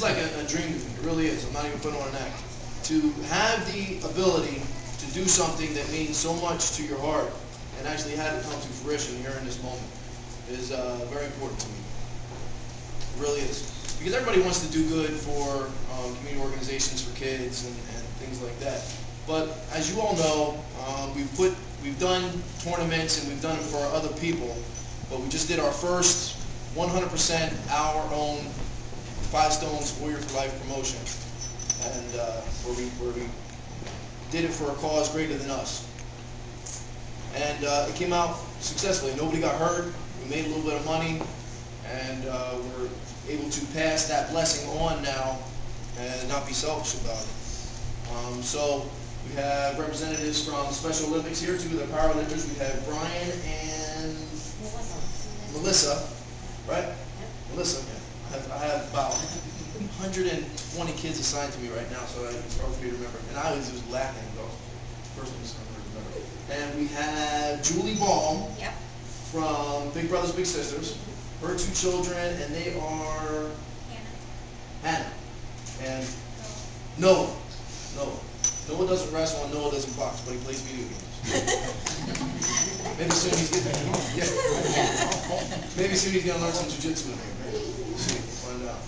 is like a dream to me. It really is. I'm not even putting on an act. To have the ability to do something that means so much to your heart and actually have it come to fruition here in this moment is very important to me. It really is. Because everybody wants to do good for community organizations, for kids, and things like that. But as you all know, we've done tournaments and we've done it for other people. But we just did our first 100% our own Five Stones Warrior for Life promotion, and where we did it for a cause greater than us. And it came out successfully. Nobody got hurt. We made a little bit of money, and we're able to pass that blessing on now and not be selfish about it. So we have representatives from Special Olympics here, two of the powerlifters. We have Brian and Melissa, right? Yep. Melissa. I have about 120 kids assigned to me right now, so it's hard for me to remember. And I was just laughing about the first one I remember. And we have Julie Baum, yep, from Big Brothers Big Sisters. Her two children, and they are Hannah and Noah. Noah doesn't wrestle and Noah doesn't box, but he plays video games. Maybe soon he's gonna learn some jiu-jitsu in there. We'll see. Find out.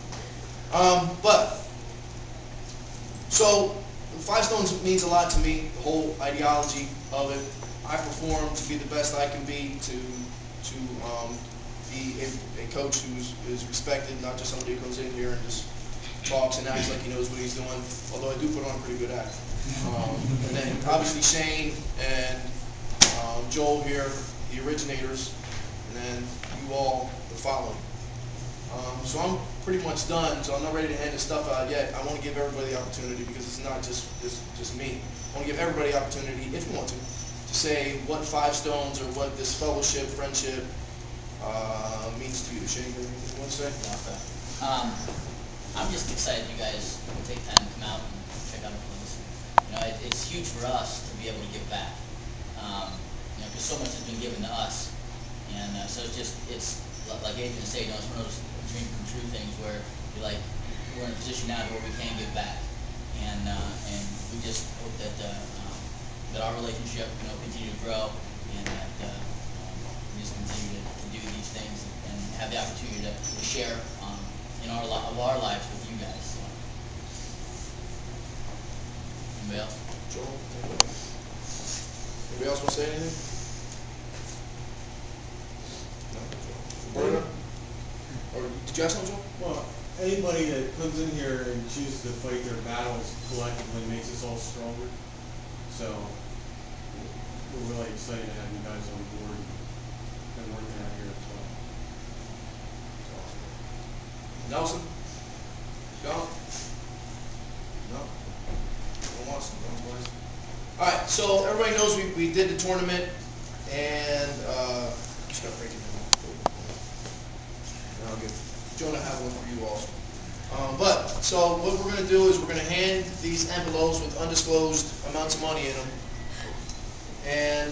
So Five Stones means a lot to me. The whole ideology of it. I perform to be the best I can be, to be a coach who is respected, not just somebody who comes in here and just talks and acts like he knows what he's doing, although I do put on a pretty good act. And then obviously Shane and Joel here, the originators, and then you all, the following. So I'm pretty much done, so I'm not ready to hand this stuff out yet. I want to give everybody the opportunity, because it's not just me. I want to give everybody the opportunity, if you want to say what Five Stones or what this fellowship, friendship, means to you. Shane, anything you want to say? Okay. I'm just excited you guys take time to come out and check out our place. You know, it's huge for us to be able to give back. You know, because so much has been given to us, and so it's like Adrian said, you know, it's one of those dream come true things where you're like, we're in a position now where we can give back, and we just hope that that our relationship, you know, continue to grow, and that we just continue to do these things and have the opportunity to share in our lives with you guys. So. Anybody else? Joel? Anybody else want to say anything? No? Or did you ask something, Joel? Well, anybody that comes in here and chooses to fight their battles collectively makes us all stronger. So we're really excited to have you guys on board and working out here as well. Nelson? John? No? No one wants to. All right, so everybody knows we did the tournament, and just got to break it down. And I'll give Jonah have one for you also. So what we're going to do is we're going to hand these envelopes with undisclosed amounts of money in them. And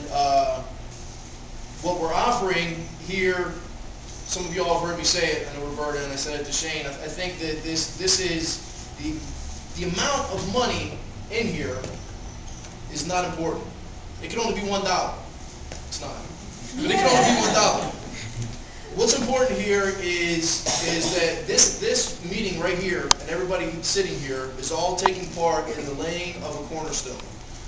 what we're offering here, some of you all have heard me say it, I know Roberta, and I said it to Shane, I think that this is the amount of money in here is not important. It can only be $1. It's not. But it can only be $1. What's important here is that this meeting right here and everybody sitting here is all taking part in the laying of a cornerstone.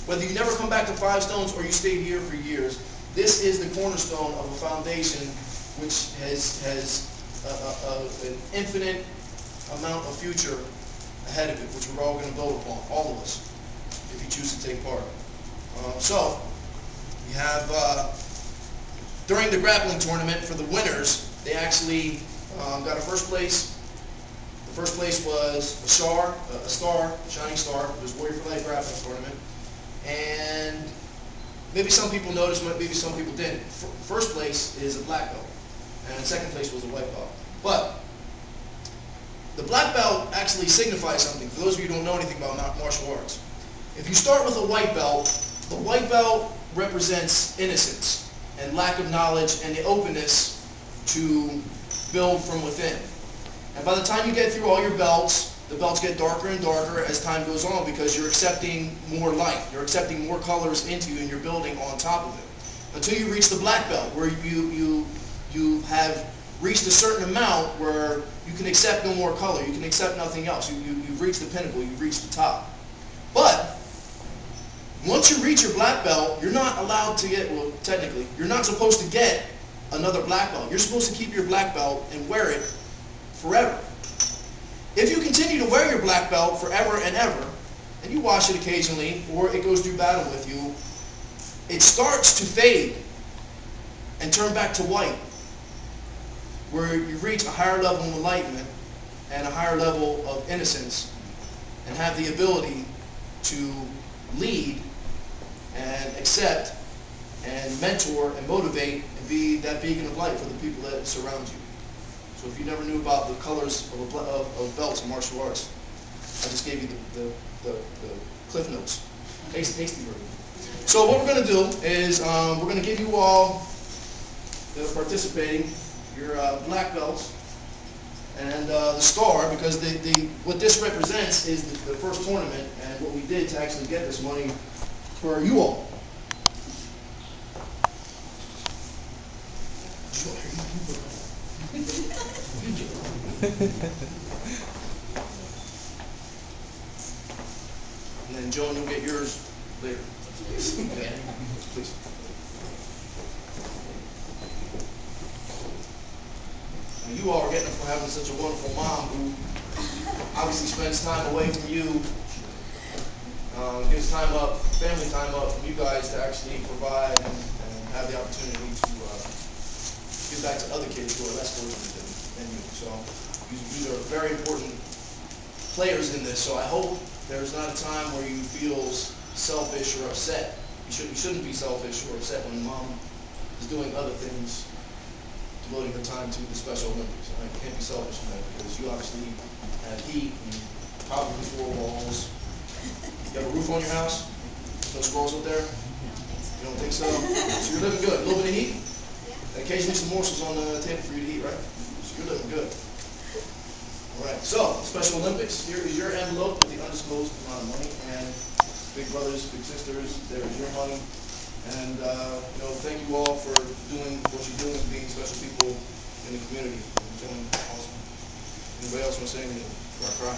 Whether you never come back to Five Stones or you stay here for years, this is the cornerstone of a foundation which has an infinite amount of future ahead of it, which we're all going to build upon, all of us, if you choose to take part. So we have during the grappling tournament for the winners, they actually got a first place. The first place was a shining star. It was Warrior for Life grappling tournament. And maybe some people noticed, maybe some people didn't. First place is a black belt, and second place was a white belt. But the black belt actually signifies something. For those of you who don't know anything about martial arts, if you start with a white belt, the white belt represents innocence and lack of knowledge and the openness to build from within. And by the time you get through all your belts, the belts get darker and darker as time goes on because you're accepting more light. You're accepting more colors into you and you're building on top of it. Until you reach the black belt where you have reached a certain amount where you can accept no more color. You can accept nothing else. You've reached the pinnacle. You've reached the top. But once you reach your black belt, you're not allowed to get, well, technically, you're not supposed to get another black belt. You're supposed to keep your black belt and wear it forever. If you continue to wear your black belt forever and ever, and you wash it occasionally, or it goes through battle with you, it starts to fade and turn back to white, where you reach a higher level of enlightenment and a higher level of innocence and have the ability to lead and accept and mentor and motivate and be that beacon of light for the people that surround you. So if you never knew about the colors of belts in martial arts, I just gave you the cliff notes, hasty version. So what we're going to do is we're going to give you all that are participating your black belts and the star, because what this represents is the first tournament and what we did to actually get this money for you all. And then Joan, you'll get yours later. Okay. Please. Now, you all are getting it for having such a wonderful mom who obviously spends time away from you, gives time up, family time up from you guys to actually provide and have the opportunity to give back to other kids who are less fortunate than you. So you are very important players in this. So I hope there's not a time where you feel selfish or upset. You shouldn't be selfish or upset when mom is doing other things, devoting her time to the Special Olympics. Right? You can't be selfish in that because you obviously have heat and probably 4 walls. You have a roof on your house? No squirrels up there? You don't think so? So you're living good. A little bit of heat? Occasionally some morsels on the table for you to eat, right? So you're living good. All right, so Special Olympics. Here is your envelope with the undisclosed amount of money, and big brothers, big sisters, there is your money. And thank you all for doing what you're doing, being special people in the community. You're doing awesome. Anybody else want to say anything before I cry?